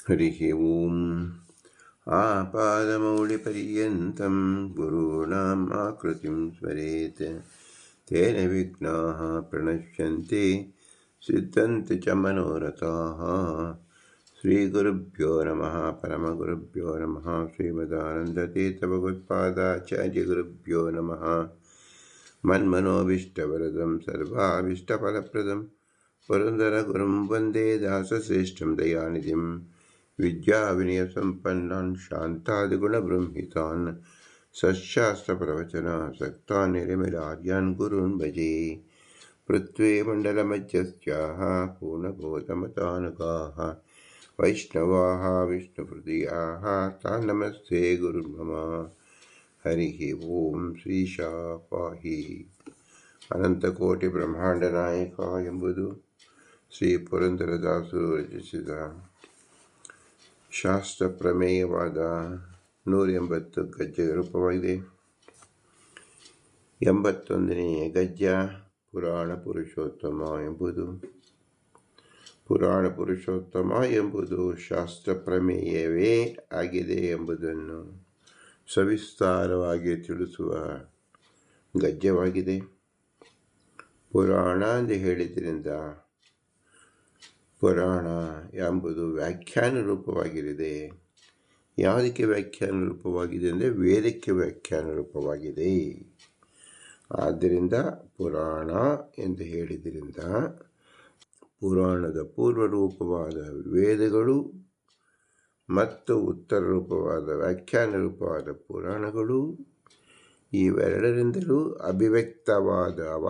हरिः ओम् आपादमौलिपर्यन्तं गुरूणाम् आकृतिं स्मरेत् तेन विघ्नाः प्रणश्यन्ति सिद्धन्ति च मनोरथाः। श्रीगुरुभ्यो नमः परमगुरुभ्यो नमः श्रीमदानन्दतीर्थभगवत्पादाचार्यगुरुभ्यो नमः मन्मनोभीष्टवरदं सर्वाभीष्टफलप्रदं पुरन्दरगुरुं वन्दे दासश्रेष्ठं दयानिधिं विद्याविनयसम्पन्नान् शान्तादिगुणबृंहितान् सच्छास्त्रप्रवचनासक्तान् निर्मलार्यान् गुरून् भजे। पृथ्वीमण्डलमध्यस्थाः पूर्णबोधमतानुगाः वैष्णवाः विष्णुहृदयाः तान् नमस्ते गुरुर्मम। हरिः ओम् ಶ್ರೀಶಾ ಪಾಹಿ ಅನಂತಕೋಟಿ ಬ್ರಹ್ಮಾಂಡ ನಾಯಕ ಎಂಬುದು ಶ್ರೀ ಪುರಂದರದಾಸರು ರಚಿಸಿದ ಶಾಸ್ತ್ರ ಪ್ರಮೇಯವಾದ 180 ಗದ್ಯ ರೂಪವಾಗಿದೆ. 81ನೆಯ ಗದ್ಯ ಪುರಾಣ ಪುರುಷೋತ್ತಮ ಎಂಬುದು. ಪುರಾಣ ಪುರುಷೋತ್ತಮ ಎಂಬುದು ಶಾಸ್ತ್ರ ಪ್ರಮೇಯವೇ ಆಗಿದೆ ಎಂಬುದನ್ನು ಸವಿಸ್ತಾರವಾಗಿ ತಿಳಿಸುವ ಗದ್ಯವಾಗಿದೆ. ಪುರಾಣ ಎಂದು ಹೇಳಿದ್ರಿಂದ ಪುರಾಣ ಎಂಬುದು ವ್ಯಾಖ್ಯಾನ ರೂಪವಾಗಿರಿದೆ. ಯಾವುದಕ್ಕೆ ವ್ಯಾಖ್ಯಾನ ರೂಪವಾಗಿದೆ ಅಂದರೆ ವೇದಕ್ಕೆ ವ್ಯಾಖ್ಯಾನ ರೂಪವಾಗಿದೆ. ಆದ್ದರಿಂದ ಪುರಾಣ ಎಂದು ಹೇಳಿದ್ರಿಂದ ಪುರಾಣದ ಪೂರ್ವ ರೂಪವಾದ ವೇದಗಳು ಮತ್ತು ಉತ್ತರ ರೂಪವಾದ ವ್ಯಾಖ್ಯಾನ ರೂಪವಾದ ಪುರಾಣಗಳು ಇವೆರಡರಿಂದಲೂ ಅಭಿವ್ಯಕ್ತವಾದವ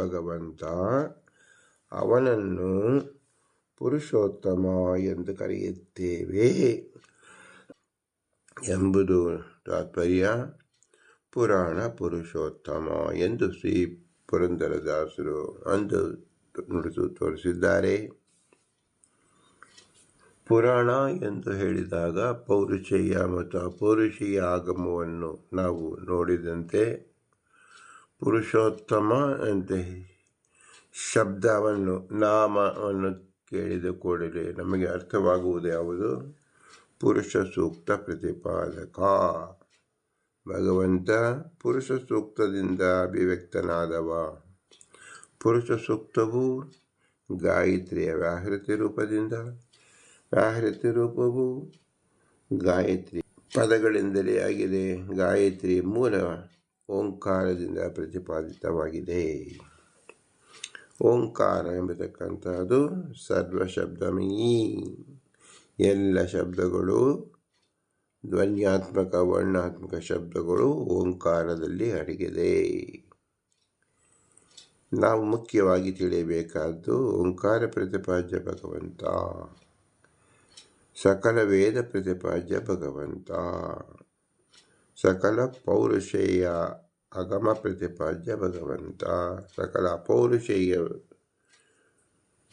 ಭಗವಂತ, ಅವನನ್ನು ಪುರುಷೋತ್ತಮ ಎಂದು ಕರೆಯುತ್ತೇವೆ ಎಂಬುದು ತಾತ್ಪರ್ಯ. ಪುರಾಣ ಪುರುಷೋತ್ತಮ ಎಂದು ಶ್ರೀ ಪುರಂದರದಾಸರು ಅಂದು ನುಡಿದು ತೋರಿಸಿದ್ದಾರೆ. ಪುರಾಣ ಎಂದು ಹೇಳಿದಾಗ ಪೌರುಷೇಯ ಮತ್ತು ಅಪೌರುಷೇಯ ಆಗಮವನ್ನು ನಾವು ನೋಡಿದಂತೆ ಪುರುಷೋತ್ತಮ ಅಂತ ಶಬ್ದವನ್ನು ನಾಮವನ್ನು ಕೇಳಿದ ಕೂಡಲೇ ನಮಗೆ ಅರ್ಥವಾಗುವುದು ಯಾವುದು? ಪುರುಷ ಸೂಕ್ತ ಪ್ರತಿಪಾದಕ ಭಗವಂತ ಪುರುಷ ಸೂಕ್ತದಿಂದ ಅಭಿವ್ಯಕ್ತನಾದವ. ಪುರುಷ ಸೂಕ್ತವು ಗಾಯತ್ರಿಯ ವ್ಯಾಹೃತಿ ರೂಪದಿಂದ, ವ್ಯಾಹೃತಿ ರೂಪವು ಗಾಯತ್ರಿ ಪದಗಳಿಂದಲೇ ಆಗಿದೆ. ಗಾಯತ್ರಿ ಮೂಲ ಓಂಕಾರದಿಂದ ಪ್ರತಿಪಾದಿತವಾಗಿದೆ. ಓಂಕಾರ ಎಂಬತಕ್ಕಂಥದ್ದು ಸರ್ವ ಶಬ್ದಮಯಿ, ಎಲ್ಲ ಶಬ್ದಗಳು ಧ್ವನ್ಯಾತ್ಮಕ ವರ್ಣಾತ್ಮಕ ಶಬ್ದಗಳು ಓಂಕಾರದಲ್ಲಿ ಅಡಗಿದೆ. ನಾವು ಮುಖ್ಯವಾಗಿ ತಿಳಿಯಬೇಕಾದ್ದು ಓಂಕಾರ ಪ್ರತಿಪಾದ್ಯ ಭಗವಂತ, ಸಕಲ ವೇದ ಪ್ರತಿಪಾದ್ಯ ಭಗವಂತ, ಸಕಲ ಪೌರುಷೇಯ ಅಗಮ ಪ್ರತಿಪಾದ್ಯ ಭಗವಂತ, ಸಕಲ ಅಪೌರುಷೇಯ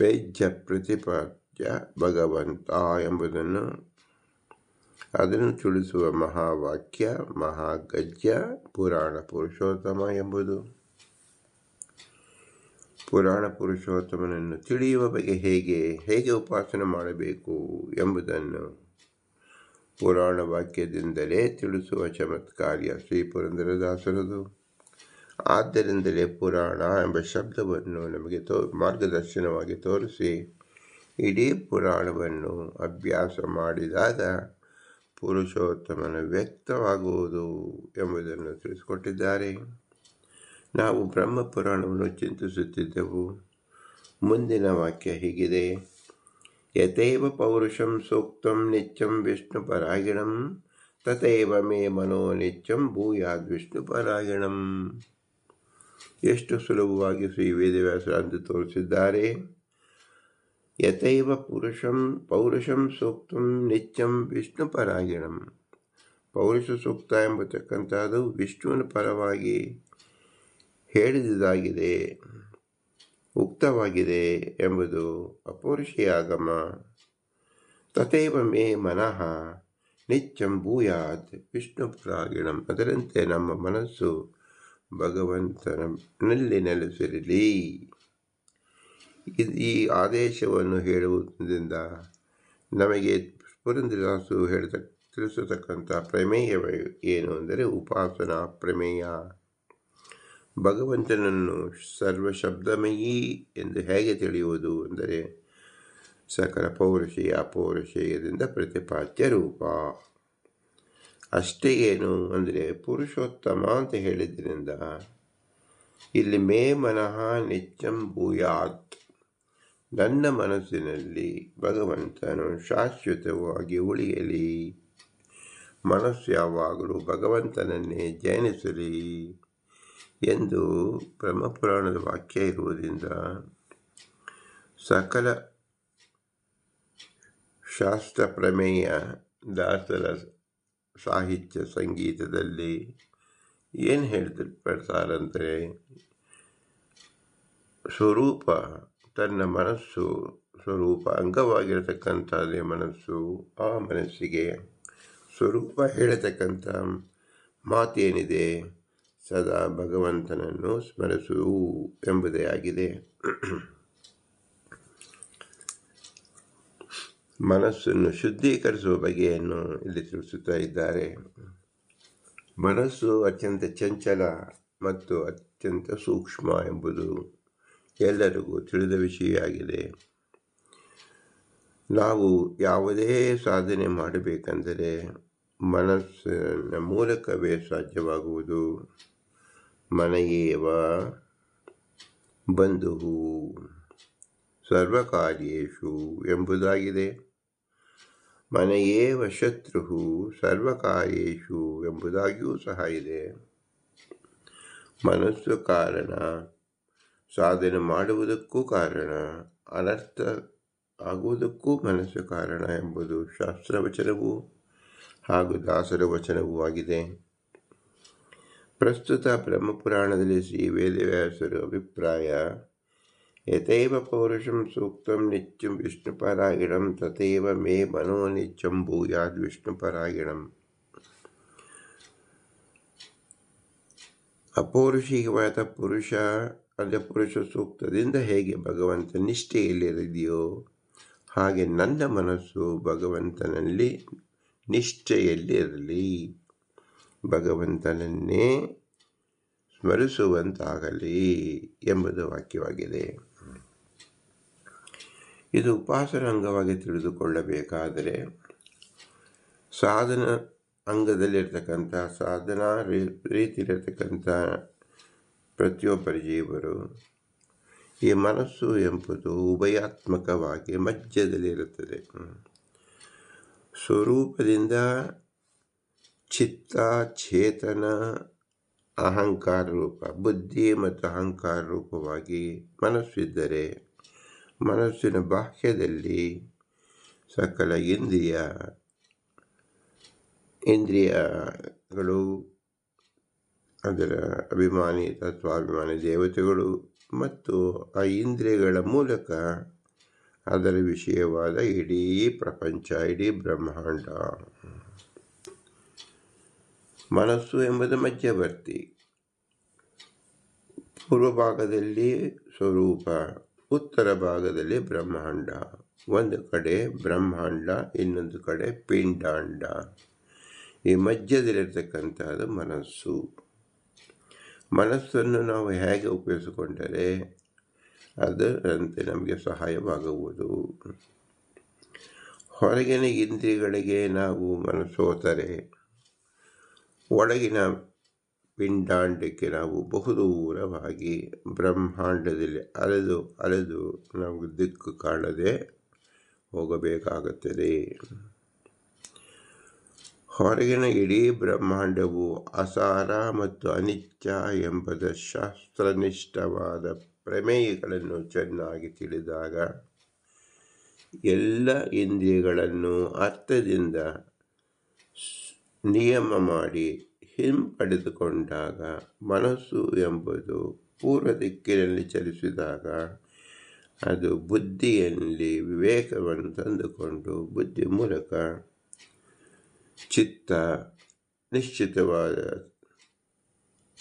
ವೇದ್ಯ ಪ್ರತಿಪಾದ್ಯ ಭಗವಂತ ಎಂಬುದನ್ನು ಅದನ್ನು ತಿಳಿಸುವ ಮಹಾವಾಕ್ಯ ಮಹಾಗದ್ಯ ಪುರಾಣ ಪುರುಷೋತ್ತಮ ಎಂಬುದು. ಪುರಾಣ ಪುರುಷೋತ್ತಮನನ್ನು ತಿಳಿಯುವ ಬಗ್ಗೆ ಹೇಗೆ ಉಪಾಸನೆ ಮಾಡಬೇಕು ಎಂಬುದನ್ನು ಪುರಾಣ ವಾಕ್ಯದಿಂದಲೇ ತಿಳಿಸುವ ಚಮತ್ಕಾರ್ಯ ಶ್ರೀ ಪುರಂದರದಾಸರದು. ಆದ್ದರಿಂದಲೇ ಪುರಾಣ ಎಂಬ ಶಬ್ದವನ್ನು ನಮಗೆ ಮಾರ್ಗದರ್ಶನವಾಗಿ ತೋರಿಸಿ ಇಡೀ ಪುರಾಣವನ್ನು ಅಭ್ಯಾಸ ಮಾಡಿದಾಗ ಪುರುಷೋತ್ತಮನ ವ್ಯಕ್ತವಾಗುವುದು ಎಂಬುದನ್ನು ತಿಳಿಸಿಕೊಟ್ಟಿದ್ದಾರೆ. ನಾವು ಬ್ರಹ್ಮ ಪುರಾಣವನ್ನು ಚಿಂತಿಸುತ್ತಿದ್ದೆವು. ಮುಂದಿನ ವಾಕ್ಯ ಹೀಗಿದೆ: ಯತೈವ ಪೌರುಷಂ ಸೂಕ್ತಂ ನಿತ್ಯಂ ವಿಷ್ಣು ಪರಾಯಣಂ ತಥೈವ ಮೇ ಮನೋ ನಿತ್ಯಂ ಭೂಯಾದ್ ವಿಷ್ಣು ಪರಾಯಣಂ. ಎಷ್ಟು ಸುಲಭವಾಗಿ ಶ್ರೀ ವೇದವ್ಯಾಸರು ಅಂದು ತೋರಿಸಿದ್ದಾರೆ. ಯತೈವ ಪೌರುಷಂ ಸೂಕ್ತಂ ನಿತ್ಯಂ ವಿಷ್ಣು ಪರಾಯಣಂ. ಪೌರುಷ ಸೂಕ್ತ ಎಂಬತಕ್ಕಂಥದ್ದು ವಿಷ್ಣುವಿನ ಪರವಾಗಿ ಹೇಳಿದುದಾಗಿದೆ, ಉಕ್ತವಾಗಿದೆ ಎಂಬುದು ಅಪೌರುಷೇಯ ಆಗಮ. ತಥೈವ ಮೇ ಮನಃ ನಿತ್ಯಂ ಭೂಯಾತ್ ವಿಷ್ಣು ಪರಾಯಣಂ. ಅದರಂತೆ ನಮ್ಮ ಮನಸ್ಸು ಭಗವಂತನಲ್ಲಿ ನೆಲೆಸಿರಲಿ. ಈ ಆದೇಶವನ್ನು ಹೇಳುವುದರಿಂದ ನಮಗೆ ಪುರಂದರದಾಸು ತಿಳಿಸತಕ್ಕಂಥ ಪ್ರಮೇಯ ಏನು ಅಂದರೆ ಉಪಾಸನಾ ಪ್ರಮೇಯ. ಭಗವಂತನನ್ನು ಸರ್ವಶಬ್ದಮಯೀ ಎಂದು ಹೇಗೆ ತಿಳಿಯುವುದು ಅಂದರೆ ಸಕಲ ಪೌರುಷೇಯ ಅಪೌರುಷೇಯದಿಂದ ಪ್ರತಿಪಾದ್ಯ ರೂಪ. ಅಷ್ಟೇ ಏನು ಅಂದರೆ ಪುರುಷೋತ್ತಮ ಅಂತ ಹೇಳಿದ್ರಿಂದ ಇಲ್ಲಿ ಮೇ ಮನಃ ನಿತ್ಯಂ ಭೂಯಾತ್, ನನ್ನ ಮನಸ್ಸಿನಲ್ಲಿ ಭಗವಂತನು ಶಾಶ್ವತವಾಗಿ ಉಳಿಯಲಿ, ಮನಸ್ಸು ಯಾವಾಗಲೂ ಭಗವಂತನನ್ನೇ ಧ್ಯಾನಿಸಲಿ ಎಂದು ಬ್ರಹ್ಮಪುರಾಣದ ವಾಕ್ಯ ಇರುವುದರಿಂದ ಸಕಲ ಶಾಸ್ತ್ರ ಪ್ರಮೇಯ ದಾಸರ ಸಾಹಿತ್ಯ ಸಂಗೀತದಲ್ಲಿ ಏನು ಹೇಳ್ತಿರ್ತಾರಂದರೆ ಸ್ವರೂಪ ತನ್ನ ಮನಸ್ಸು ಸ್ವರೂಪ ಅಂಗವಾಗಿರತಕ್ಕಂಥದ್ದೇ ಮನಸ್ಸು. ಆ ಮನಸ್ಸಿಗೆ ಸ್ವರೂಪ ಹೇಳತಕ್ಕಂಥ ಮಾತೇನಿದೆ, ಸದಾ ಭಗವಂತನನ್ನು ಸ್ಮರಿಸು ಎಂಬುದೇ ಆಗಿದೆ. ಮನಸ್ಸನ್ನು ಶುದ್ಧೀಕರಿಸುವ ಬಗೆಯನ್ನು ಇಲ್ಲಿ ತಿಳಿಸುತ್ತಾ ಇದ್ದಾರೆ. ಮನಸ್ಸು ಅತ್ಯಂತ ಚಂಚಲ ಮತ್ತು ಅತ್ಯಂತ ಸೂಕ್ಷ್ಮ ಎಂಬುದು ಎಲ್ಲರಿಗೂ ತಿಳಿದ ವಿಷಯ ಆಗಿದೆ. ನಾವು ಯಾವುದೇ ಸಾಧನೆ ಮಾಡಬೇಕೆಂದರೆ ಮನಸ್ಸಿನ ಮೂಲಕವೇ ಸಾಧ್ಯವಾಗುವುದು. ಮನಯೇವ ಬಂಧುವು ಸರ್ವಕಾರ್ಯೇಷು ಎಂಬುದಾಗಿದೆ. ಮನಯೇವ ಶತ್ರು ಸರ್ವಕಾರ್ಯೇಷು ಎಂಬುದಾಗಿಯೂ ಸಹ ಇದೆ. ಮನಸ್ಸು ಕಾರಣ, ಸಾಧನೆ ಮಾಡುವುದಕ್ಕೂ ಕಾರಣ, ಅನರ್ಥ ಆಗುವುದಕ್ಕೂ ಮನಸ್ಸು ಕಾರಣ ಎಂಬುದು ಶಾಸ್ತ್ರವಚನವೂ ಹಾಗೂ ದಾಸರ ವಚನವೂ ಆಗಿದೆ. ಪ್ರಸ್ತುತ ಬ್ರಹ್ಮಪುರಾಣದಲ್ಲಿ ಶ್ರೀ ವೇದವ್ಯಾಸರ ಅಭಿಪ್ರಾಯ ಯಥೈವ ಪೌರುಷಂ ಸೂಕ್ತಂ ನಿತ್ಯಂ ವಿಷ್ಣುಪರಾಯಣಂ ತಥೈವ ಮೇ ಮನೋ ನಿತ್ಯಂ ಭೂಯಾದ್ ವಿಷ್ಣುಪರಾಯಣಂ. ಅಪೌರುಷಿಕವಾದ ಪುರುಷ ಅಂದರೆ ಪುರುಷ ಸೂಕ್ತದಿಂದ ಹೇಗೆ ಭಗವಂತ ನಿಷ್ಠೆಯಲ್ಲಿದೆಯೋ ಹಾಗೆ ನನ್ನ ಮನಸ್ಸು ಭಗವಂತನಲ್ಲಿ ನಿಷ್ಠೆಯಲ್ಲಿರಲಿ, ಭಗವಂತನನ್ನೇ ಸ್ಮರಿಸುವಂತಾಗಲಿ ಎಂಬುದು ವಾಕ್ಯವಾಗಿದೆ. ಇದು ಉಪಾಸನ ಅಂಗವಾಗಿ ತಿಳಿದುಕೊಳ್ಳಬೇಕಾದರೆ ಸಾಧನ ಅಂಗದಲ್ಲಿರ್ತಕ್ಕಂಥ ಸಾಧನಾ ರೀತಿಯಿರತಕ್ಕಂಥ ಪ್ರತಿಯೊಬ್ಬರ ಜೀವರು ಈ ಮನಸ್ಸು ಎಂಬುದು ಉಭಯಾತ್ಮಕವಾಗಿ ಮಧ್ಯದಲ್ಲಿರುತ್ತದೆ. ಸ್ವರೂಪದಿಂದ ಚಿತ್ತ, ಚೇತನ, ಅಹಂಕಾರ ರೂಪ, ಬುದ್ಧಿ ಮತ್ತು ಅಹಂಕಾರ ರೂಪವಾಗಿ ಮನಸ್ಸಿದ್ದರೆ ಮನಸ್ಸಿನ ಬಾಹ್ಯದಲ್ಲಿ ಸಕಲ ಇಂದ್ರಿಯಗಳು, ಅದರ ಅಭಿಮಾನಿ ತತ್ವಾಭಿಮಾನಿ ದೇವತೆಗಳು ಮತ್ತು ಆ ಇಂದ್ರಿಯಗಳ ಮೂಲಕ ಅದರ ವಿಷಯವಾದ ಇಡೀ ಪ್ರಪಂಚ, ಇಡೀ ಬ್ರಹ್ಮಾಂಡ. ಮನಸ್ಸು ಎಂಬುದು ಮಧ್ಯವರ್ತಿ. ಪೂರ್ವ ಭಾಗದಲ್ಲಿ ಸ್ವರೂಪ, ಉತ್ತರ ಭಾಗದಲ್ಲಿ ಬ್ರಹ್ಮಾಂಡ. ಒಂದು ಕಡೆ ಬ್ರಹ್ಮಾಂಡ, ಇನ್ನೊಂದು ಕಡೆ ಪಿಂಡಾಂಡ. ಈ ಮಧ್ಯದಲ್ಲಿರ್ತಕ್ಕಂಥದ್ದು ಮನಸ್ಸು. ಮನಸ್ಸನ್ನು ನಾವು ಹೇಗೆ ಉಪಯೋಗಿಸಿಕೊಂಡರೆ ಅದರಂತೆ ನಮಗೆ ಸಹಾಯವಾಗುವುದು. ಹೊರಗಿನ ಇಂದ್ರಿಯಗಳಿಗೆ ನಾವು ಮನಸ್ಸು ಹೋದರೆ ಒಳಗಿನ ಪಿಂಡಾಂಡಕ್ಕೆ ನಾವು ಬಹುದೂರವಾಗಿ ಬ್ರಹ್ಮಾಂಡದಲ್ಲಿ ಅಲೆದು ನಾವು ದಿಕ್ಕು ಕಾಣದೆ ಹೋಗಬೇಕಾಗುತ್ತದೆ. ಹೊರಗಿನ ಇಡೀ ಬ್ರಹ್ಮಾಂಡವು ಅಸಾರ ಮತ್ತು ಅನಿತ್ಯ ಎಂಬುದ ಶಾಸ್ತ್ರನಿಷ್ಠವಾದ ಪ್ರಮೇಯಗಳನ್ನು ಚೆನ್ನಾಗಿ ತಿಳಿದಾಗ ಎಲ್ಲ ಇಂದ್ರಿಯಗಳನ್ನು ಅರ್ಥದಿಂದ ನಿಯಮ ಮಾಡಿ ಹಿಂಪಡೆದುಕೊಂಡಾಗ ಮನಸ್ಸು ಎಂಬುದು ಪೂರ್ವ ದಿಕ್ಕಿನಲ್ಲಿ ಚಲಿಸಿದಾಗ ಅದು ಬುದ್ಧಿಯಲ್ಲಿ ವಿವೇಕವನ್ನು ತಂದುಕೊಂಡು ಬುದ್ಧಿ ಮೂಲಕ ಚಿತ್ತ ನಿಶ್ಚಿತವಾದ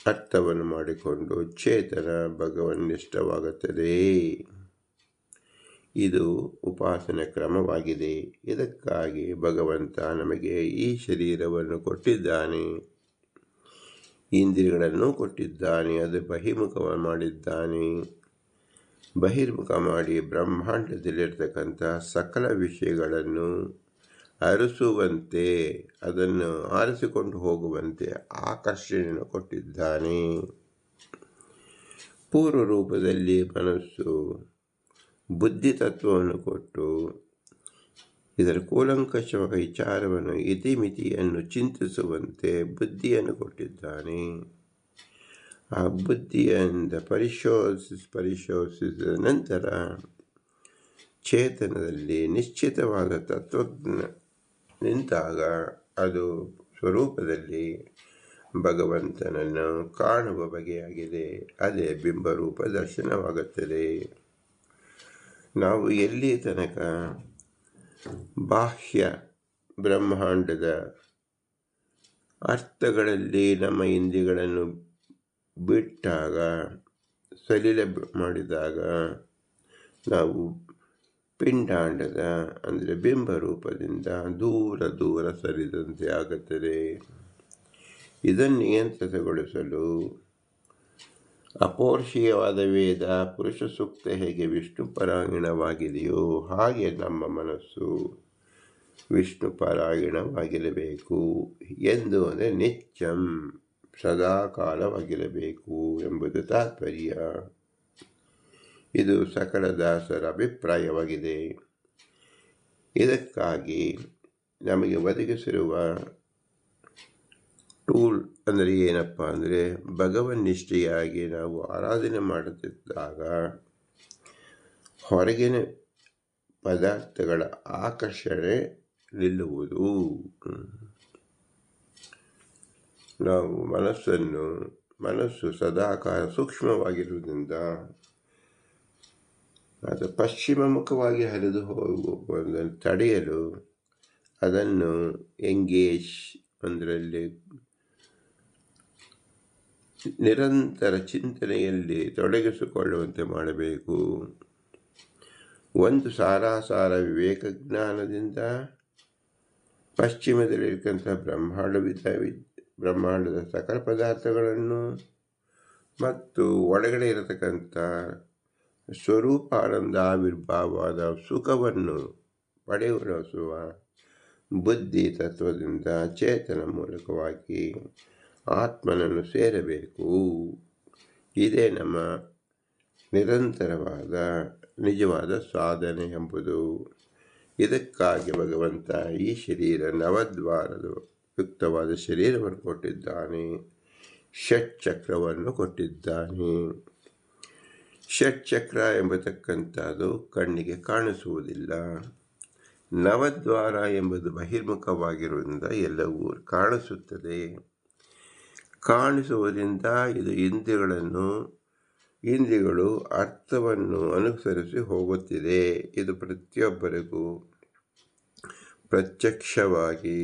ಅರ್ಥವನ್ನು ಮಾಡಿಕೊಂಡು ಚೇತನ ಭಗವನ್ನಿಷ್ಠವಾಗುತ್ತದೆ. ಇದು ಉಪಾಸನೆ ಕ್ರಮವಾಗಿದೆ. ಇದಕ್ಕಾಗಿ ಭಗವಂತ ನಮಗೆ ಈ ಶರೀರವನ್ನು ಕೊಟ್ಟಿದ್ದಾನೆ, ಇಂದ್ರಿಯಗಳನ್ನು ಕೊಟ್ಟಿದ್ದಾನೆ, ಅದು ಬಹಿರ್ಮುಖ ಮಾಡಿದ್ದಾನೆ. ಬಹಿರ್ಮುಖ ಮಾಡಿ ಬ್ರಹ್ಮಾಂಡದಲ್ಲಿರ್ತಕ್ಕಂಥ ಸಕಲ ವಿಷಯಗಳನ್ನು ಅರಸುವಂತೆ, ಅದನ್ನು ಆರಿಸಿಕೊಂಡು ಹೋಗುವಂತೆ ಆಕರ್ಷಣೆಯನ್ನು ಕೊಟ್ಟಿದ್ದಾನೆ. ಪೂರ್ವ ರೂಪದಲ್ಲಿ ಮನಸ್ಸು ಬುದ್ಧಿ ತತ್ವವನ್ನು ಕೊಟ್ಟು ಇದರ ಕೂಲಂಕಷವಾದ ವಿಚಾರವನ್ನು ಇತಿಮಿತಿಯನ್ನು ಚಿಂತಿಸುವಂತೆ ಬುದ್ಧಿಯನ್ನು ಕೊಟ್ಟಿದ್ದಾನೆ. ಆ ಬುದ್ಧಿಯಿಂದ ಪರಿಶೋಧಿಸಿದ ನಂತರ ಚೇತನದಲ್ಲಿ ನಿಶ್ಚಿತವಾದ ತತ್ವಜ್ಞ ನಿಂತಾಗ ಅದು ಸ್ವರೂಪದಲ್ಲಿ ಭಗವಂತನನ್ನು ಕಾಣುವ ಬಗೆಯಾಗಿದೆ. ಅದೇ ಬಿಂಬರೂಪ ದರ್ಶನವಾಗುತ್ತದೆ. ನಾವು ಎಲ್ಲಿ ತನಕ ಬಾಹ್ಯ ಬ್ರಹ್ಮಾಂಡದ ಅರ್ಥಗಳಲ್ಲಿ ನಮ್ಮ ಇಂದ್ರಿಯಗಳನ್ನು ಬಿಟ್ಟಾಗ, ಸಲಿಲ ಮಾಡಿದಾಗ ನಾವು ಪಿಂಡಾಂಡದ ಅಂದರೆ ಬಿಂಬರೂಪದಿಂದ ದೂರ ದೂರ ಸರಿದಂತೆ ಆಗುತ್ತದೆ. ಇದನ್ನು ನಿಯಂತ್ರಿತಗೊಳಿಸಲು ಅಪೌರುಷೀಯವಾದ ವೇದ ಪುರುಷ ಸೂಕ್ತ ಹೇಗೆ ವಿಷ್ಣು ಪರಾಯಣವಾಗಿದೆಯೋ ಹಾಗೆ ನಮ್ಮ ಮನಸ್ಸು ವಿಷ್ಣು ಪರಾಯಣವಾಗಿರಬೇಕು. ಎಂದು ಅಂದರೆ ನಿತ್ಯಂ ಸದಾ ಕಾಲವಾಗಿರಬೇಕು ಎಂಬುದು ತಾತ್ಪರ್ಯ. ಇದು ಸಕಲ ದಾಸರ ಅಭಿಪ್ರಾಯವಾಗಿದೆ. ಇದಕ್ಕಾಗಿ ನಮಗೆ ಒದಗಿಸಿರುವ ಟೂಲ್ ಅಂದರೆ ಏನಪ್ಪ ಅಂದರೆ, ಭಗವನ್ನಿಷ್ಠೆಯಾಗಿ ನಾವು ಆರಾಧನೆ ಮಾಡುತ್ತಿದ್ದಾಗ ಹೊರಗಿನ ಪದಾರ್ಥಗಳ ಆಕರ್ಷಣೆ ನಿಲ್ಲುವುದು. ನಾವು ಮನಸ್ಸು ಸದಾಕಾಲ ಸೂಕ್ಷ್ಮವಾಗಿರುವುದರಿಂದ ಅದು ಪಶ್ಚಿಮ ಮುಖವಾಗಿ ಹರಿದು ಹೋಗುವುದನ್ನು ತಡೆಯಲು ಅದನ್ನು ಎಂಗೇಜ್ ಅದರಲ್ಲಿ ನಿರಂತರ ಚಿಂತನೆಯಲ್ಲಿ ತೊಡಗಿಸಿಕೊಳ್ಳುವಂತೆ ಮಾಡಬೇಕು. ಒಂದು ಸಾರಾಸಾರ ವಿವೇಕ ಜ್ಞಾನದಿಂದ ಪಶ್ಚಿಮದಲ್ಲಿರ್ತಕ್ಕಂಥ ಬ್ರಹ್ಮಾಂಡದ ಸಕಲ ಪದಾರ್ಥಗಳನ್ನು ಮತ್ತು ಒಳಗಡೆ ಇರತಕ್ಕಂಥ ಸ್ವರೂಪಾನಂದ ಆವಿರ್ಭಾವವಾದ ಸುಖವನ್ನು ಪಡೆಯುವ ಬುದ್ಧಿ ತತ್ವದಿಂದ ಚೇತನ ಮೂಲಕವಾಗಿ ಆತ್ಮನನ್ನು ಸೇರಬೇಕು. ಇದೇ ನಮ್ಮ ನಿರಂತರವಾದ ನಿಜವಾದ ಸಾಧನೆ ಎಂಬುದು. ಇದಕ್ಕಾಗಿ ಭಗವಂತ ಈ ಶರೀರ ನವದ್ವಾರದ ಯುಕ್ತವಾದ ಶರೀರವನ್ನು ಕೊಟ್ಟಿದ್ದಾನೆ, ಷಟ್ಚಕ್ರವನ್ನು ಕೊಟ್ಟಿದ್ದಾನೆ. ಷಟ್ಚಕ್ರ ಎಂಬತಕ್ಕಂಥದ್ದು ಕಣ್ಣಿಗೆ ಕಾಣಿಸುವುದಿಲ್ಲ. ನವದ್ವಾರ ಎಂಬುದು ಬಹಿರ್ಮುಖವಾಗಿರುವುದರಿಂದ ಎಲ್ಲವೂ ಕಾಣಿಸುತ್ತದೆ. ಕಾಣಿಸುವುದರಿಂದ ಇದು ಇಂದ್ರಿಯಗಳು ಅರ್ಥವನ್ನು ಅನುಸರಿಸಿ ಹೋಗುತ್ತಿದೆ. ಇದು ಪ್ರತಿಯೊಬ್ಬರಿಗೂ ಪ್ರತ್ಯಕ್ಷವಾಗಿ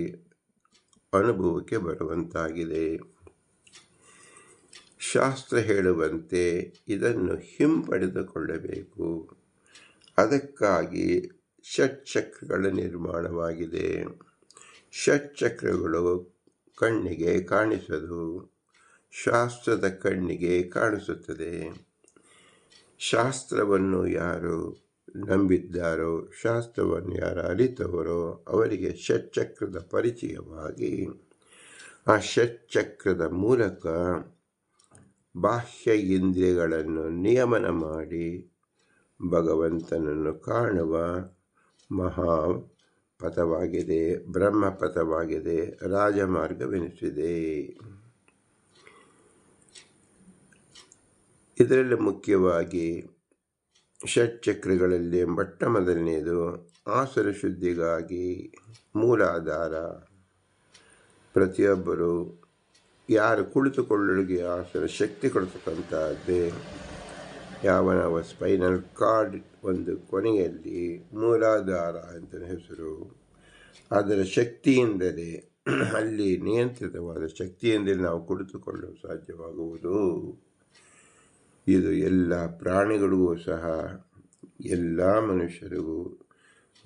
ಅನುಭವಕ್ಕೆ ಬರುವಂತಾಗಿದೆ. ಶಾಸ್ತ್ರ ಹೇಳುವಂತೆ ಇದನ್ನು ಹಿಂಪಡೆದುಕೊಳ್ಳಬೇಕು. ಅದಕ್ಕಾಗಿ ಷಟ್ಚಕ್ರಗಳ ನಿರ್ಮಾಣವಾಗಿದೆ. ಷಟ್ಚಕ್ರಗಳು ಕಣ್ಣಿಗೆ ಕಾಣಿಸದು, ಶಾಸ್ತ್ರದ ಕಣ್ಣಿಗೆ ಕಾಣಿಸುತ್ತದೆ. ಶಾಸ್ತ್ರವನ್ನು ಯಾರು ನಂಬಿದ್ದಾರೋ, ಶಾಸ್ತ್ರವನ್ನು ಯಾರು ಅರಿತವರೋ ಅವರಿಗೆ ಷಟ್ಚಕ್ರದ ಪರಿಚಯವಾಗಿ ಆ ಷಟ್ಚಕ್ರದ ಮೂಲಕ ಬಾಹ್ಯ ಇಂದ್ರಿಯಗಳನ್ನು ನಿಯಮನ ಮಾಡಿ ಭಗವಂತನನ್ನು ಕಾಣುವ ಮಹಾಪಥವಾಗಿದೆ, ಬ್ರಹ್ಮಪಥವಾಗಿದೆ, ರಾಜಮಾರ್ಗವೆನಿಸಿದೆ. ಇದರಲ್ಲಿ ಮುಖ್ಯವಾಗಿ ಷಟ್ಚಕ್ರಗಳಲ್ಲಿ ಮೊಟ್ಟ ಮೊದಲನೆಯದು ಆಸನ ಶುದ್ಧಿಗಾಗಿ ಮೂಲಾಧಾರ. ಪ್ರತಿಯೊಬ್ಬರು ಯಾರು ಕುಳಿತುಕೊಳ್ಳಲಿಗೆ ಆಸನ ಶಕ್ತಿ ಕೊಡ್ತಕ್ಕಂಥದ್ದೇ ಯಾವ ನಾವು ಸ್ಪೈನಲ್ ಕಾರ್ಡ್ ಒಂದು ಕೊನೆಯಲ್ಲಿ ಮೂಲಾಧಾರ ಅಂತ ಹೆಸರು. ಅದರ ಶಕ್ತಿಯಿಂದಲೇ ಅಲ್ಲಿ ನಿಯಂತ್ರಿತವಾದ ಶಕ್ತಿಯಿಂದಲೇ ನಾವು ಕುಳಿತುಕೊಳ್ಳಲು ಸಾಧ್ಯವಾಗುವುದು. ಇದು ಎಲ್ಲ ಪ್ರಾಣಿಗಳಿಗೂ ಸಹ ಎಲ್ಲ ಮನುಷ್ಯರಿಗೂ,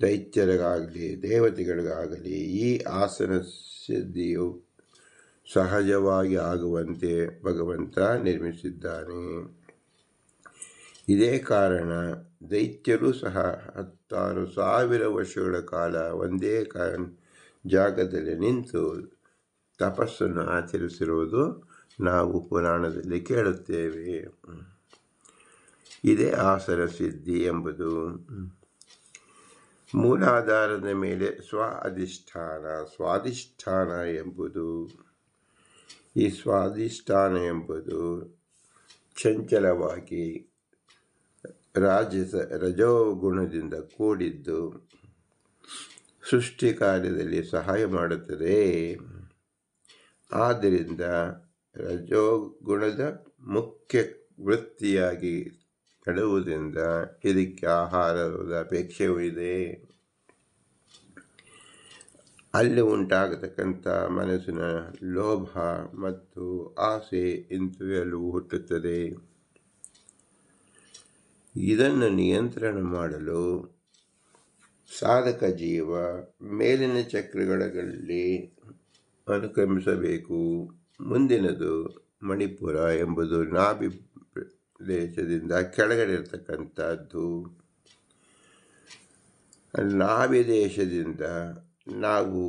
ದೈತ್ಯರಿಗಾಗಲಿ ದೇವತೆಗಳಿಗಾಗಲಿ ಈ ಆಸನ ಸಿದ್ಧಿಯು ಸಹಜವಾಗಿ ಆಗುವಂತೆ ಭಗವಂತ ನಿರ್ಮಿಸಿದ್ದಾನೆ. ಇದೇ ಕಾರಣ ದೈತ್ಯರು ಸಹ 16,000 ವರ್ಷಗಳ ಕಾಲ ಒಂದೇ ಜಾಗದಲ್ಲಿ ನಿಂತು ತಪಸ್ಸನ್ನು ಆಚರಿಸಿರುವುದು ನಾವು ಪುರಾಣದಲ್ಲಿ ಕೇಳುತ್ತೇವೆ. ಇದೇ ಆಸನ ಸಿದ್ಧಿ ಎಂಬುದು. ಮೂಲಾಧಾರದ ಮೇಲೆ ಸ್ವಾಧಿಷ್ಠಾನ ಎಂಬುದು. ಈ ಸ್ವಾಧಿಷ್ಠಾನ ಎಂಬುದು ಚಂಚಲವಾಗಿ ರಜೋಗುಣದಿಂದ ಕೂಡಿದ್ದು ಸೃಷ್ಟಿ ಕಾರ್ಯದಲ್ಲಿ ಸಹಾಯ ಮಾಡುತ್ತದೆ. ಆದ್ದರಿಂದ ರಜೋಗುಣದ ಮುಖ್ಯ ವೃತ್ತಿಯಾಗಿ ನಡೆಯುವುದರಿಂದ ಇದಕ್ಕೆ ಆಹಾರದ ಅಪೇಕ್ಷೆಯೂ ಇದೆ. ಅಲ್ಲಿ ಉಂಟಾಗತಕ್ಕಂಥ ಮನಸ್ಸಿನ ಲೋಭ ಮತ್ತು ಆಸೆ ಇಂಥವೆಲ್ಲವೂ ಹುಟ್ಟುತ್ತದೆ. ಇದನ್ನು ನಿಯಂತ್ರಣ ಮಾಡಲು ಸಾಧಕ ಜೀವ ಮೇಲಿನ ಚಕ್ರಗಳಲ್ಲಿ ಅನುಕ್ರಮಿಸಬೇಕು. ಮುಂದಿನದು ಮಣಿಪುರ ಎಂಬುದು ನಾಭಿ ದೇಶದಿಂದ ಕೆಳಗಡೆ ಇರತಕ್ಕಂಥದ್ದು. ನಾಭಿ ದೇಶದಿಂದ ನಾವು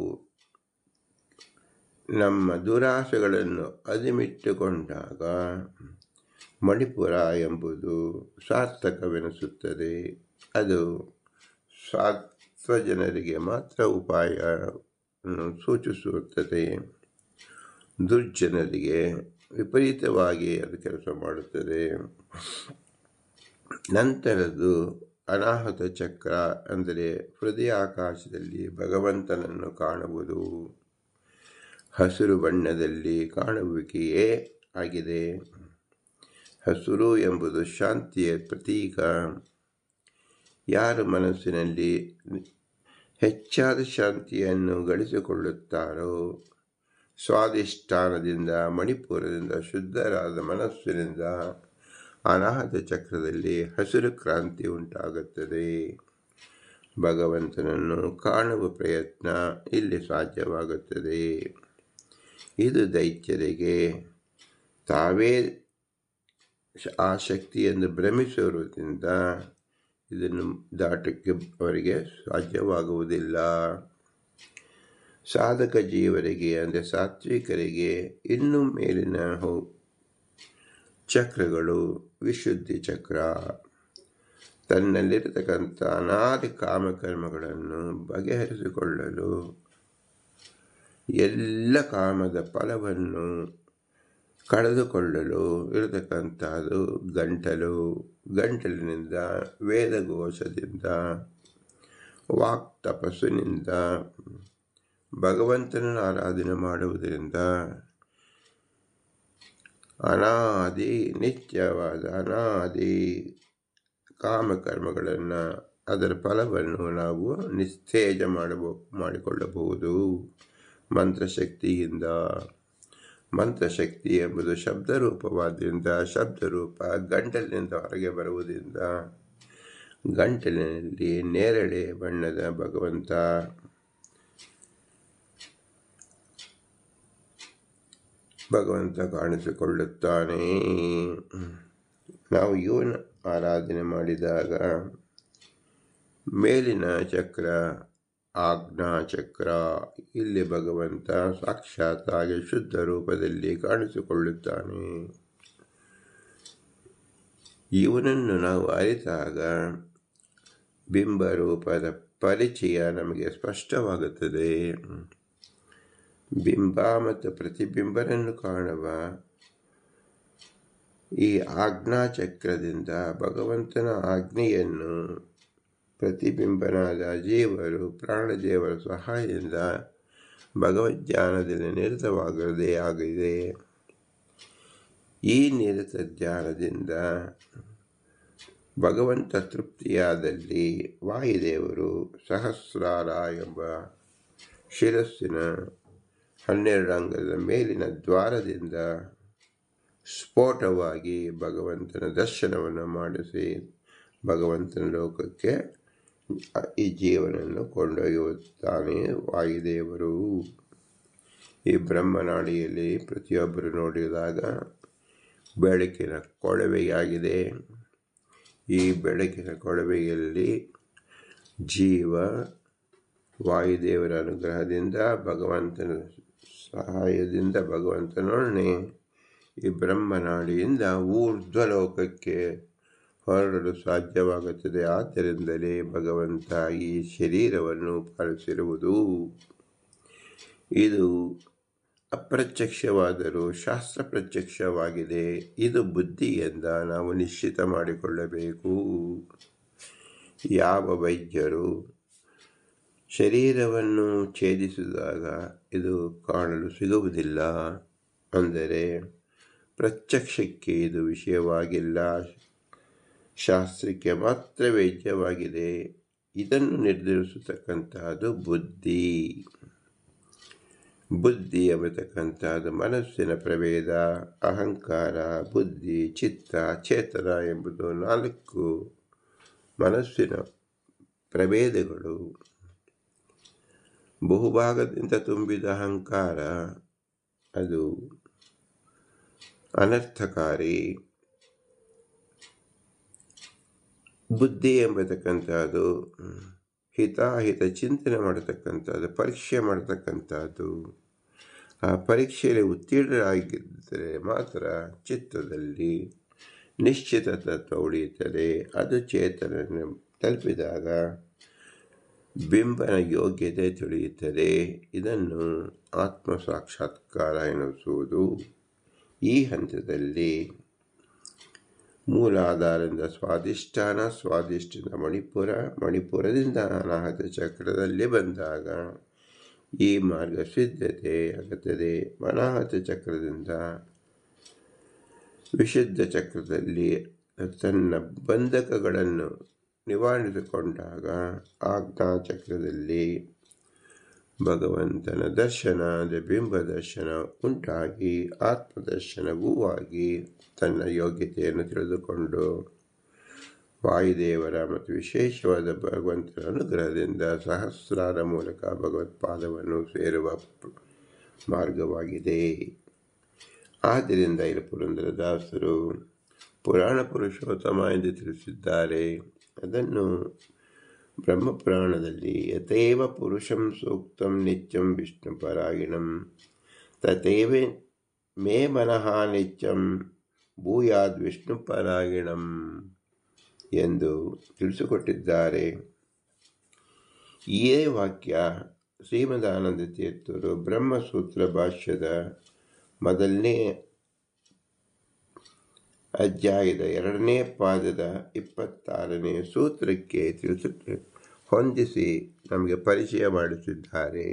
ನಮ್ಮ ದುರಾಸೆಗಳನ್ನು ಅದಿಮಿಟ್ಟುಕೊಂಡಾಗ ಮಣಿಪುರ ಎಂಬುದು ಸಾರ್ಥಕವೆನಿಸುತ್ತದೆ. ಅದು ಜನರಿಗೆ ಮಾತ್ರ ಉಪಾಯವನ್ನು ಸೂಚಿಸುತ್ತದೆ. ದುರ್ಜನರಿಗೆ ವಿಪರೀತವಾಗಿ ಅದು ಕೆಲಸ ಮಾಡುತ್ತದೆ. ನಂತರದ್ದು ಅನಾಹತ ಚಕ್ರ, ಅಂದರೆ ಹೃದಯ ಆಕಾಶದಲ್ಲಿ ಭಗವಂತನನ್ನು ಕಾಣುವುದು. ಹಸಿರು ಬಣ್ಣದಲ್ಲಿ ಕಾಣುವಿಕೆಯೇ ಆಗಿದೆ. ಹಸಿರು ಎಂಬುದು ಶಾಂತಿಯ ಪ್ರತೀಕ. ಯಾರು ಮನಸ್ಸಿನಲ್ಲಿ ಹೆಚ್ಚಾದ ಶಾಂತಿಯನ್ನು ಗಳಿಸಿಕೊಳ್ಳುತ್ತಾರೋ, ಸ್ವಾಧಿಷ್ಠಾನದಿಂದ ಮಣಿಪುರದಿಂದ ಶುದ್ಧರಾದ ಮನಸ್ಸಿನಿಂದ ಅನಾಹತ ಚಕ್ರದಲ್ಲಿ ಹಸಿರು ಕ್ರಾಂತಿ ಉಂಟಾಗುತ್ತದೆ. ಭಗವಂತನನ್ನು ಕಾಣುವ ಪ್ರಯತ್ನ ಇಲ್ಲಿ ಸಾಧ್ಯವಾಗುತ್ತದೆ. ಇದು ದೈತ್ಯರಿಗೆ ತಾವೇ ಆ ಶಕ್ತಿಯನ್ನು ಭ್ರಮಿಸುವುದರಿಂದ ಇದನ್ನು ದಾಟಕ್ಕೆ ಅವರಿಗೆ ಸಾಧ್ಯವಾಗುವುದಿಲ್ಲ. ಸಾಧಕ ಜೀವರಿಗೆ, ಅಂದರೆ ಸಾತ್ವಿಕರಿಗೆ, ಇನ್ನು ಮೇಲಿನ ಚಕ್ರಗಳು ವಿಶುದ್ಧಿ ಚಕ್ರ. ತನ್ನಲ್ಲಿರತಕ್ಕಂಥ ಅನಾದಿ ಕಾಮಕರ್ಮಗಳನ್ನು ಬಗೆಹರಿಸಿಕೊಳ್ಳಲು ಎಲ್ಲ ಕಾಮದ ಫಲವನ್ನು ಕಳೆದುಕೊಳ್ಳಲು ಇರತಕ್ಕಂಥದ್ದು ಗಂಟಲಿನಿಂದ, ವೇದಘೋಷದಿಂದ, ವಾಕ್ ತಪಸ್ಸಿನಿಂದ, ಭಗವಂತನನ್ನು ಆರಾಧನೆ ಮಾಡುವುದರಿಂದ ನಿತ್ಯವಾದ ಅನಾದಿ ಕಾಮಕರ್ಮಗಳನ್ನು, ಅದರ ಫಲವನ್ನು ನಾವು ನಿಸ್ತೇಜ ಮಾಡಿಕೊಳ್ಳಬಹುದು ಮಂತ್ರಶಕ್ತಿಯಿಂದ. ಮಂತ್ರಶಕ್ತಿ ಎಂಬುದು ಶಬ್ದರೂಪವಾದ್ದರಿಂದ ಶಬ್ದರೂಪ ಗಂಟಲಿನಿಂದ ಹೊರಗೆ ಬರುವುದರಿಂದ ಗಂಟಲಿನಲ್ಲಿ ನೇರಳೆ ಬಣ್ಣದ ಭಗವಂತ ಕಾಣಿಸಿಕೊಳ್ಳುತ್ತಾನೆ. ನಾವು ಇವನ ಆರಾಧನೆ ಮಾಡಿದಾಗ ಮೇಲಿನ ಚಕ್ರ ಆಜ್ಞಾ ಚಕ್ರ, ಇಲ್ಲಿ ಭಗವಂತ ಸಾಕ್ಷಾತ್ತಾಗಿ ಶುದ್ಧ ರೂಪದಲ್ಲಿ ಕಾಣಿಸಿಕೊಳ್ಳುತ್ತಾನೆ. ಇವನನ್ನು ನಾವು ಅರಿತಾಗ ಬಿಂಬರೂಪದ ಪರಿಚಯ ನಮಗೆ ಸ್ಪಷ್ಟವಾಗುತ್ತದೆ. ಬಿಂಬ ಮತ್ತು ಪ್ರತಿಬಿಂಬರನ್ನು ಕಾಣುವ ಈ ಆಜ್ಞಾಚಕ್ರದಿಂದ ಭಗವಂತನ ಆಜ್ಞೆಯನ್ನು ಪ್ರತಿಬಿಂಬನಾದ ಜೀವರು ಪ್ರಾಣದೇವರ ಸಹಾಯದಿಂದ ಭಗವದ್ಧ್ಯಾನದಲ್ಲಿ ನಿರತವಾಗದೇ ಆಗಿದೆ. ಈ ನಿರತ ಧ್ಯಾನದಿಂದ ಭಗವಂತ ತೃಪ್ತಿಯಾದಲ್ಲಿ ವಾಯುದೇವರು ಸಹಸ್ರಾರ ಎಂಬ ಶಿರಸ್ಸಿನ 12 ಅಂಗದ ಮೇಲಿನ ದ್ವಾರದಿಂದ ಸ್ಫೋಟವಾಗಿ ಭಗವಂತನ ದರ್ಶನವನ್ನು ಮಾಡಿಸಿ ಭಗವಂತನ ಲೋಕಕ್ಕೆ ಈ ಜೀವನನ್ನು ಕೊಂಡೊಯ್ಯುತ್ತಾನೆ ವಾಯುದೇವರು. ಈ ಬ್ರಹ್ಮನಾಡಿಯಲ್ಲಿ ಪ್ರತಿಯೊಬ್ಬರು ನೋಡಿದಾಗ ಬೆಳಕಿನ ಕೊಳವೆಯಾಗಿದೆ. ಈ ಬೆಳಕಿನ ಕೊಳವೆಯಲ್ಲಿ ಜೀವ ವಾಯುದೇವರ ಅನುಗ್ರಹದಿಂದ, ಭಗವಂತನ ಸಹಾಯದಿಂದ, ಭಗವಂತನೊಡನೆ ಈ ಬ್ರಹ್ಮನಾಡಿಯಿಂದ ಊರ್ಧ್ವಲೋಕಕ್ಕೆ ಹೊರಡಲು ಸಾಧ್ಯವಾಗುತ್ತದೆ. ಆದ್ದರಿಂದಲೇ ಭಗವಂತ ಈ ಶರೀರವನ್ನು ಪಾಲಿಸಿರುವುದು. ಇದು ಅಪ್ರತ್ಯಕ್ಷವಾದರೂ ಶಾಸ್ತ್ರ ಪ್ರತ್ಯಕ್ಷವಾಗಿದೆ. ಇದು ಬುದ್ಧಿಯಿಂದ ನಾವು ನಿಶ್ಚಿತ ಮಾಡಿಕೊಳ್ಳಬೇಕು. ಯಾವ ವೈದ್ಯರು ಶರೀರವನ್ನು ಛೇದಿಸಿದಾಗ ಇದು ಕಾಣಲು ಸಿಗುವುದಿಲ್ಲ, ಅಂದರೆ ಪ್ರತ್ಯಕ್ಷಕ್ಕೆ ಇದು ವಿಷಯವಾಗಿಲ್ಲ, ಶಾಸ್ತ್ರಕ್ಕೆ ಮಾತ್ರ ವೇದ್ಯವಾಗಿದೆ. ಇದನ್ನು ನಿರ್ಧರಿಸತಕ್ಕಂತಹದ್ದು ಬುದ್ಧಿ. ಬುದ್ಧಿ ಎಂಬತಕ್ಕಂಥದ್ದು ಮನಸ್ಸಿನ ಪ್ರಭೇದ. ಅಹಂಕಾರ, ಬುದ್ಧಿ, ಚಿತ್ತ, ಚೇತನ ಎಂಬುದು 4 ಮನಸ್ಸಿನ ಪ್ರಭೇದಗಳು. ಬಹುಭಾಗದಿಂದ ತುಂಬಿದ ಅಹಂಕಾರ ಅದು ಅನರ್ಥಕಾರಿ. ಬುದ್ಧಿ ಎಂಬತಕ್ಕಂಥದ್ದು ಹಿತಾಹಿತ ಚಿಂತನೆ ಮಾಡತಕ್ಕಂಥದ್ದು, ಪರೀಕ್ಷೆ ಮಾಡತಕ್ಕಂಥದ್ದು. ಆ ಪರೀಕ್ಷೆಯಲ್ಲಿ ಉತ್ತೀರ್ಣರಾಗಿದ್ದರೆ ಮಾತ್ರ ಚಿತ್ತದಲ್ಲಿ ನಿಶ್ಚಿತ ತತ್ವ ಉಳಿಯುತ್ತದೆ. ಅದು ಚೇತನನ್ನು ತಲುಪಿದಾಗ ಬಿಂಬನ ಯೋಗ್ಯತೆ ತಿಳಿಯುತ್ತದೆ. ಇದನ್ನು ಆತ್ಮ ಸಾಕ್ಷಾತ್ಕಾರ ಎನ್ನಿಸುವುದು. ಈ ಹಂತದಲ್ಲಿ ಮೂಲಾಧಾರದಿಂದ ಸ್ವಾಧಿಷ್ಠಾನ, ಸ್ವಾಧಿಷ್ಠಾನ ಮಣಿಪುರ, ಮಣಿಪುರದಿಂದ ಅನಾಹತ ಚಕ್ರದಲ್ಲಿ ಬಂದಾಗ ಈ ಮಾರ್ಗ ಸಿದ್ಧತೆ ಆಗುತ್ತದೆ. ಅನಾಹತ ಚಕ್ರದಿಂದ ವಿಶುದ್ಧ ಚಕ್ರದಲ್ಲಿ ತನ್ನ ಬಂಧಕಗಳನ್ನು ನಿವಾರಿಸಿಕೊಂಡಾಗ ಆಜ್ಞಾ ಚಕ್ರದಲ್ಲಿ ಭಗವಂತನ ದರ್ಶನ, ಬಿಂಬ ದರ್ಶನ ಉಂಟಾಗಿ ಆತ್ಮದರ್ಶನವೂ ಆಗಿ ತನ್ನ ಯೋಗ್ಯತೆಯನ್ನು ತಿಳಿದುಕೊಂಡು ವಾಯುದೇವರ ಮತ್ತು ವಿಶೇಷವಾದ ಭಗವಂತನ ಅನುಗ್ರಹದಿಂದ ಸಹಸ್ರಾರ ಮೂಲಕ ಭಗವತ್ಪಾದವನ್ನು ಸೇರುವ ಮಾರ್ಗವಾಗಿದೆ. ಆದ್ದರಿಂದ ಇಲ್ಲಿ ಪುರಂದರದಾಸರು ಪುರಾಣ ಪುರುಷೋತ್ತಮ ಎಂದು ತಿಳಿಸಿದ್ದಾರೆ. ಅದನ್ನು ಬ್ರಹ್ಮಪುರಾಣದಲ್ಲಿ ಯಥೇವ ಪುರುಷಂ ಸೂಕ್ತಂ ನಿತ್ಯಂ ವಿಷ್ಣು ಪರಾಯಣಂ ತಥೇವ ಮೇ ಮನಃ ನಿತ್ಯಂ ಭೂಯಾದ್ ವಿಷ್ಣು ಪರಾಯಣಂ ಎಂದು ತಿಳಿಸಿಕೊಟ್ಟಿದ್ದಾರೆ. ಈ ವಾಕ್ಯ ಶ್ರೀಮದಾನಂದ ತೀರ್ಥರು ಬ್ರಹ್ಮಸೂತ್ರ ಭಾಷ್ಯದ ಮೊದಲನೇ ಅಧ್ಯಾಯದ 2ನೇ ಪಾದದ 26ನೇ ಸೂತ್ರಕ್ಕೆ ಹೊಂದಿಸಿ ನಮಗೆ ಪರಿಚಯ ಮಾಡುತ್ತಿದ್ದಾರೆ.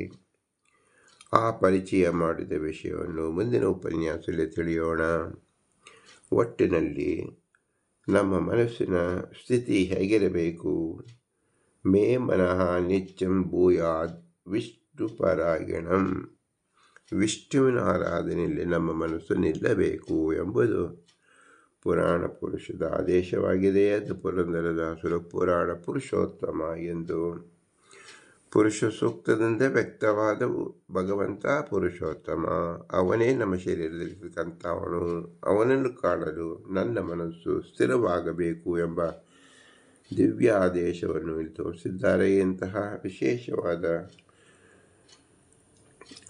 ಆ ಪರಿಚಯ ಮಾಡಿದ ವಿಷಯವನ್ನು ಮುಂದಿನ ಉಪನ್ಯಾಸದಲ್ಲಿ ತಿಳಿಯೋಣ. ಒಟ್ಟಿನಲ್ಲಿ ನಮ್ಮ ಮನಸ್ಸಿನ ಸ್ಥಿತಿ ಹೇಗಿರಬೇಕು? ಮೇ ಮನಃ ನಿತ್ಯಂ ಭೂಯಾದ್ ವಿಷ್ಣು ಪರಾಯಣಂ. ವಿಷ್ಣುವಿನ ಆರಾಧನೆಯಲ್ಲಿ ನಮ್ಮ ಮನಸ್ಸು ನಿಲ್ಲಬೇಕು ಎಂಬುದು ಪುರಾಣ ಪುರುಷದ ಆದೇಶವಾಗಿದೆ. ಅದು ಪುರಂದರದಾಸರು ಪುರಾಣ ಪುರುಷೋತ್ತಮ ಎಂದು ಪುರುಷ ಸೂಕ್ತದಿಂದ ವ್ಯಕ್ತವಾದ ಭಗವಂತ ಪುರುಷೋತ್ತಮ. ಅವನೇ ನಮ್ಮ ಶರೀರದಲ್ಲಿರ್ತಕ್ಕಂಥವನು. ಅವನನ್ನು ಕಾಣಲು ನನ್ನ ಮನಸ್ಸು ಸ್ಥಿರವಾಗಬೇಕು ಎಂಬ ದಿವ್ಯ ಆದೇಶವನ್ನು ಇಲ್ಲಿ ತೋರಿಸಿದ್ದಾರೆ. ಇಂತಹ ವಿಶೇಷವಾದ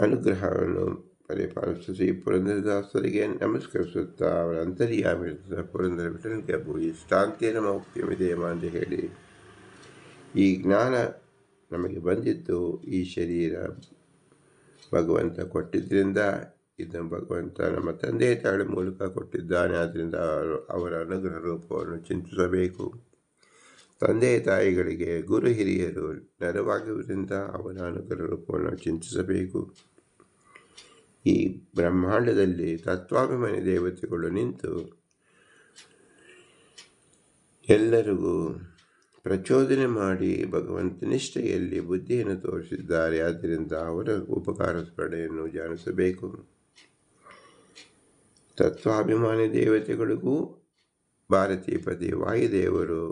ಅನುಗ್ರಹವನ್ನು ಪರಿಪಾಲಿಸಿ ಪುರಂದರದಾಸರಿಗೆ ನಮಸ್ಕರಿಸುತ್ತಾ ಅವರ ಅಂತರ್ಯಾಮಿ ಪುರಂದರ ವಿಠಲನಿಗೆ ಭೂಯಿ ಶಾಂತಿಯನ್ನು ಮೌಕ್ತಿಯಮಿದೆಯಮ್ಮ ಅಂತ ಹೇಳಿ, ಈ ಜ್ಞಾನ ನಮಗೆ ಬಂದಿದ್ದು ಈ ಶರೀರ ಭಗವಂತ ಕೊಟ್ಟಿದ್ದರಿಂದ, ಇದನ್ನು ಭಗವಂತ ನಮ್ಮ ತಂದೆ ತಾಯಿ ಮೂಲಕ ಕೊಟ್ಟಿದ್ದಾನೆ. ಆದ್ದರಿಂದ ಅವರ ಅನುಗ್ರಹ ರೂಪವನ್ನು ಚಿಂತಿಸಬೇಕು. ತಂದೆ ತಾಯಿಗಳಿಗೆ ಗುರು ಹಿರಿಯರು ನೆರವಾಗಿರುವುದರಿಂದ ಅವರ ಅನುಗ್ರಹ ರೂಪವನ್ನು ಚಿಂತಿಸಬೇಕು. ಈ ಬ್ರಹ್ಮಾಂಡದಲ್ಲಿ ತತ್ವಾಭಿಮಾನಿ ದೇವತೆಗಳು ನಿಂತು ಎಲ್ಲರಿಗೂ ಪ್ರಚೋದನೆ ಮಾಡಿ ಭಗವಂತ ನಿಷ್ಠೆಯಲ್ಲಿ ಬುದ್ಧಿಯನ್ನು ತೋರಿಸಿದ್ದಾರೆ. ಆದ್ದರಿಂದ ಅವರ ಉಪಕಾರ ಸ್ಮರಣೆಯನ್ನು ಧ್ಯಾನಿಸಬೇಕು. ತತ್ವಾಭಿಮಾನಿ ದೇವತೆಗಳಿಗೂ ಭಾರತೀಪತಿ ವಾಯುದೇವರು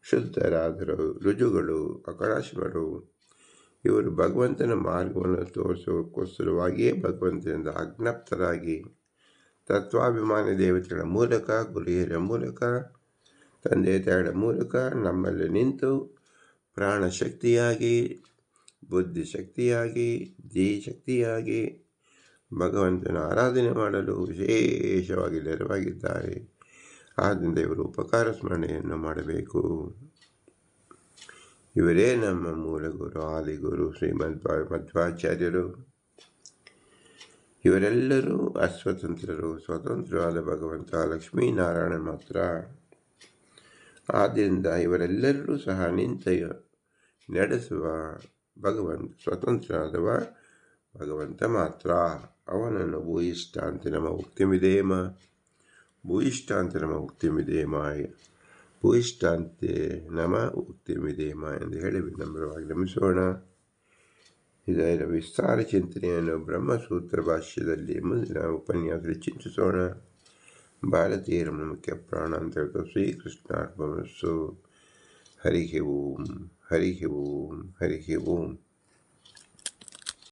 ಶುದ್ಧರಾದರು, ರುಜುಗಳು, ಅಕಳಾಶ್ಮರು. ಇವರು ಭಗವಂತನ ಮಾರ್ಗವನ್ನು ತೋರಿಸುವುದಕ್ಕೋಸ್ಕರವಾಗಿಯೇ ಭಗವಂತನಿಂದ ಅಜ್ಞಪ್ತರಾಗಿ ತತ್ವಾಭಿಮಾನಿ ದೇವತೆಗಳ ಮೂಲಕ, ಗುರಿಯರ ಮೂಲಕ, ತಂದೆ ತಾಯಿಗಳ ಮೂಲಕ ನಮ್ಮಲ್ಲಿ ನಿಂತು ಪ್ರಾಣಶಕ್ತಿಯಾಗಿ, ಬುದ್ಧಿಶಕ್ತಿಯಾಗಿ, ಶಕ್ತಿಯಾಗಿ ಭಗವಂತನ ಆರಾಧನೆ ಮಾಡಲು ವಿಶೇಷವಾಗಿ ನೆರವಾಗಿದ್ದಾರೆ. ಆದ್ದರಿಂದ ಇವರು ಉಪಕಾರ ಸ್ಮರಣೆಯನ್ನು ಮಾಡಬೇಕು. ಇವರೇ ನಮ್ಮ ಮೂಲ ಗುರು, ಆದಿಗುರು ಶ್ರೀಮದ್ ಮಧ್ವಾಚಾರ್ಯರು. ಇವರೆಲ್ಲರೂ ಅಸ್ವತಂತ್ರರು. ಸ್ವತಂತ್ರವಾದ ಭಗವಂತ ಲಕ್ಷ್ಮೀನಾರಾಯಣ ಮಾತ್ರ. ಆದ್ದರಿಂದ ಇವರೆಲ್ಲರೂ ಸಹ ನಿಂತ ನಡೆಸುವ ಭಗವಂತ ಸ್ವತಂತ್ರವಾದವ ಭಗವಂತ ಮಾತ್ರ. ಅವನನ್ನು ಭೂಯಿಷ್ಠಾಂತಿ ನಮ್ಮ ಉಕ್ತಿಮಿದೇಮ, ಭೂಯಿಷ್ಠಾಂತಿ ನಮ್ಮ ಉಕ್ತಿಮಿದೇಮ, ಭೂಯಿಷ್ಠಾಂತೆ ನಮ ಉಕ್ತಿಮಿದೇಮ ಎಂದು ಹೇಳಿ ವಿನಮ್ರವಾಗಿ ನಮಿಸೋಣ. ಇದರ ವಿಸ್ತಾರ ಚಿಂತನೆಯನ್ನು ಬ್ರಹ್ಮಸೂತ್ರ ಭಾಷ್ಯದಲ್ಲಿ ಮುಂದಿನ ಉಪನ್ಯಾಸದಲ್ಲಿ ಚಿಂತಿಸೋಣ. ಭಾರತೀಯರ ಮುಖ್ಯ ಪ್ರಾಣಾಂತರ್ಗತ ಶ್ರೀಕೃಷ್ಣಾರ್ಪಣಸ್ಸು. ಹರಿ ಓಂ, ಹರಿ ಓಂ, ಹರಿ ಓಂ.